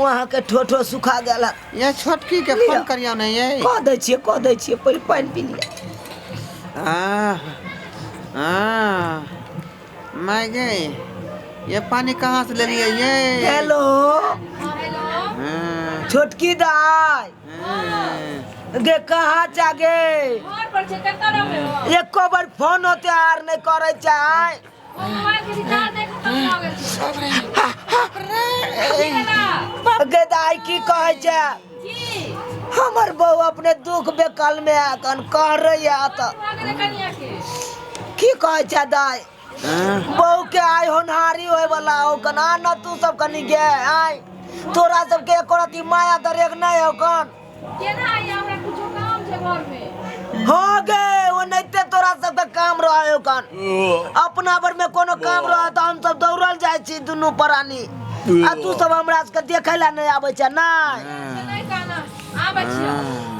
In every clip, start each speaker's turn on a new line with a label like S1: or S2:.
S1: वहाँ के ठोठो सुखा गया।
S2: ये छोटकी के फोन करियो नहीं ये
S1: कह दे छिए पहले पानी पी लिया।
S2: मैं गई ये पानी कहाँ से ले लिए ये?
S1: हेलो छोटकी दाई गे कहाँ जागे एक बार फोन होते यार नहीं करे चाहे गे दाई की कहे छे हमर बहू अपने दुख बेकल में आकन कह रही है तो की कहे छे दाई बहू के आय होनहारी होए वाला हो कन न तू सब कनी गे आय तोरा सब के एको रती माया दरेक नहीं हो कन
S3: केना आय हमरा कुछो काम छे घर में
S1: हो गे वो नहीं तोरा सब के काम रहे हो कन अपना बर में कोनो काम रहे तो हम सब दौड़ल जाय छी दुनू प्राणी आ तू सब हमरा के देखे ला नहीं आवे छे ना
S3: नहीं कहना आबै छी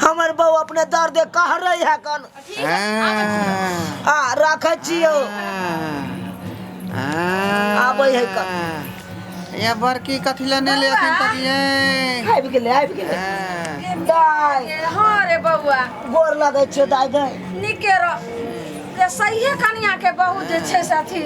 S1: हमर बहू अपने दर्द कह रही है कन रखे छियो आबै है कन
S2: ये बड़की कथी लेने ले एखन तक ये
S1: आबि गेले दाई
S3: हां रे बउआ
S1: गोर लगे छै दाई गई
S3: निके र जे सहीए कनिया के बहू जे छै साथी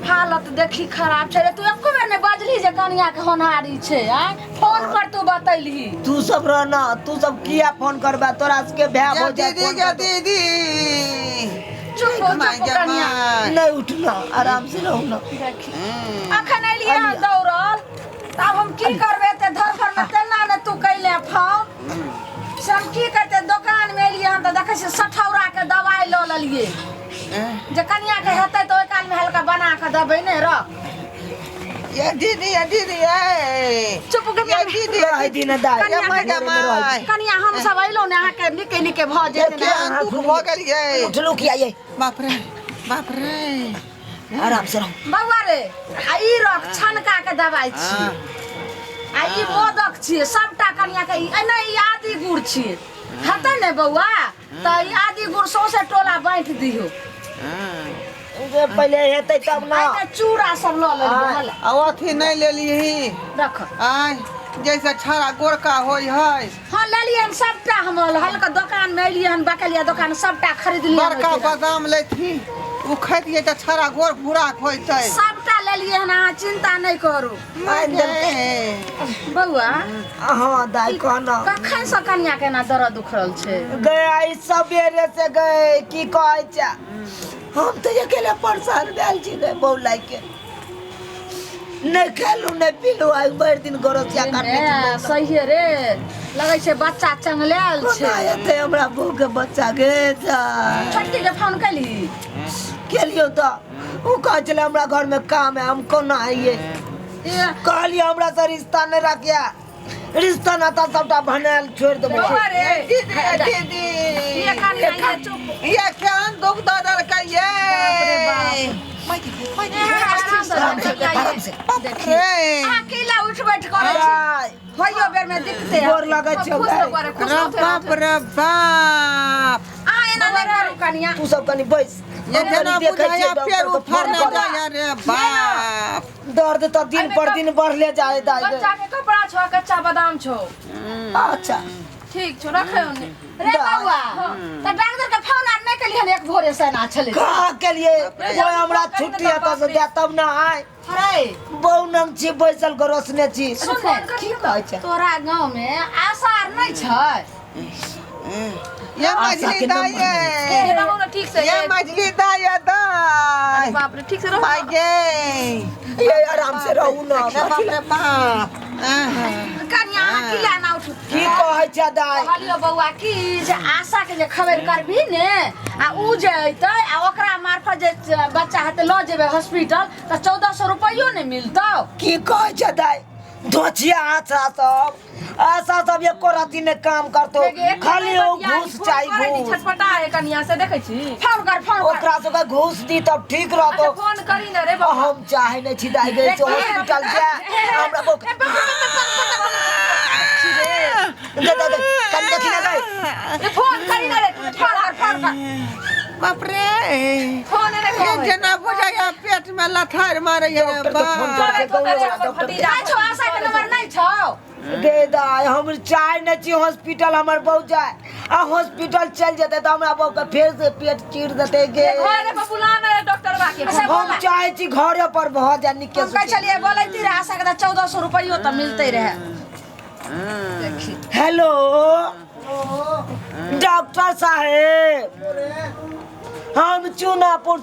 S3: हालत देखी खराब छै रे तू एको बेर नहीं बजली जे कनिया के होनहारी छै आ फोन कर तू बतैलही
S1: तू सब रहना तू सब किया फोन करबा तोरा के भै हो जाए
S2: दीदी
S3: चुप हो कनिया
S1: नहीं उठना आराम से रहो ना
S3: देखी अखन एलिया दौड़ल तब हम की करबे ते धरफर में तेना ने तू कैले फाव सब की करते दुकान में एलिया त देखै छै सठौरा के दवाई ल लेलिए जे कनिया के हेतै तो ओइ काल में हल्का बना के देबै ने रख
S2: ये दीदी
S3: चुप के
S1: ये दीदी रह दिन दाई
S3: कनिया हम सब अइलो ने अहाँ के निके निके भ जेते
S2: क्या दुख भ गेल ये
S1: उठलू किया ये
S2: बाप रे
S1: आराम से रहो
S3: बउआ रे आ ई रख छनका के दवाई छी आ ई मोदक छी सबटा कनिया के एना ई आदि गुड़ छी हेतै ने बउआ त ई आदि गुड़ सौसे टोला बांट दियो
S1: जे पहले हेतै तब ना
S3: आ चूड़ा सब ल लेलिए
S2: आ अथी नहीं लेलिही
S3: रख
S2: आय जैसे छाड़ा गोरका होई है
S3: हां लेलिए सबटा हम हल्का दुकान में एलिए हम बकलिया दुकान सबटा खरीद लिया
S2: बड़का बादाम लेथी उ खैतिए त छाड़ा गोर भूराक होइतै
S3: सबटा लेलिए ना चिंता नहीं करू बउआ
S1: हां दाई कहना
S3: कखन से कनिया के ना दर्द उखड़ल छै
S1: गए आई सबेरे से गए की कहै छै हम तो अकेले परेशान भेल छी गए बहू लाई के नहीं खेलू नहीं पीलू आई भर दिन गरोसिया काटने
S3: सही रे लगै छै बच्चा चंगलाल छै
S1: एते हमरा बहू के बच्चा गे जा
S3: छोटकी के फोन कैली
S1: केलियो तो उ कह चले हमरा घर में काम है हम कोना आइए कहलिए हमरा से रिश्ता नहीं रखिया रिश्ता नाता सबटा भनेल छोड़ देबो
S2: दीदी
S3: ये कनिया ये चुप
S2: ये क्या दुख दादर कहिए
S3: अकेला उठ बैठ करे होइयो बेर में दिखते
S1: गोर लगै छै
S2: बाप रे बाप
S3: आ एना नहीं करू कनिया
S1: तू सब कनी बैस
S2: ये जना बुझाया पैर उफर न जाया रे बाप
S1: दर्द तो दिन पर दिन बढ़ले जाए दाई
S3: बच्चा के कपड़ा छो कच्चा बादाम छो
S1: अच्छा
S3: ठीक छो रखे ओने रे बउआ त डॉक्टर के फोन आर नहीं कलिहन एक भोरे से ना चले
S1: कहा के लिए वो हमरा छुट्टी आता से दे तब ना आए
S3: अरे
S1: बहु नंग छी बैसल को रोसने छी
S3: की कहै छै तोरा गांव में आसार नहीं छै
S2: ये मछली दाई
S3: ये बाबू ना ठीक से
S2: ये मछली दाई दाई
S3: बाप रे ठीक से रहो
S2: आगे
S1: ये आराम से रहू ना
S2: बाप रे बाप
S3: कनिया किला ना उठ
S1: की कहै छै दाई
S3: कहलियो बउआ की जे आशा के जे खबर करबी ने आ उ जे अइतै आ ओकरा मार्फत जे बच्चा हेतै ल जेबै हॉस्पिटल त 1400 रुपैयो ने मिलतौ
S1: की कहै छै दाई धोचिया आशा सब एको राती ने काम करतो खाली ओ घूस चाहिए घूस
S3: छटपटा है कनिया से देखै छी फोन कर
S1: ओकरा सबके घूस दी तब ठीक रहतो
S3: फोन करी न रे बाबा
S1: हम चाहे नहीं छी दाई गए तो हॉस्पिटल जा हमरा बोक दे कन देखि ना गए
S3: फोन करी न रे फोन कर
S2: बाप रे
S3: फोन ने
S2: ये जना बुझाया पेट में लथार मारे रे बाप
S3: डॉक्टर छो आशा के नंबर नहीं छौ
S1: गे दाई हम चाहे न छी हॉस्पिटल हमर बहू जाए आ हॉस्पिटल चल जेते तो हमरा बहू के फिर से पेट चीर देते गे
S3: घरे पर बुलाना है डॉक्टर बा के
S1: हम चाहे छी घरे पर भ जा निके
S3: हम कह चलिए बोलैती रहे आशा के 1400 रुपया तो मिलते रहे देखी
S1: हेलो डॉक्टर साहेब हम चूनापुर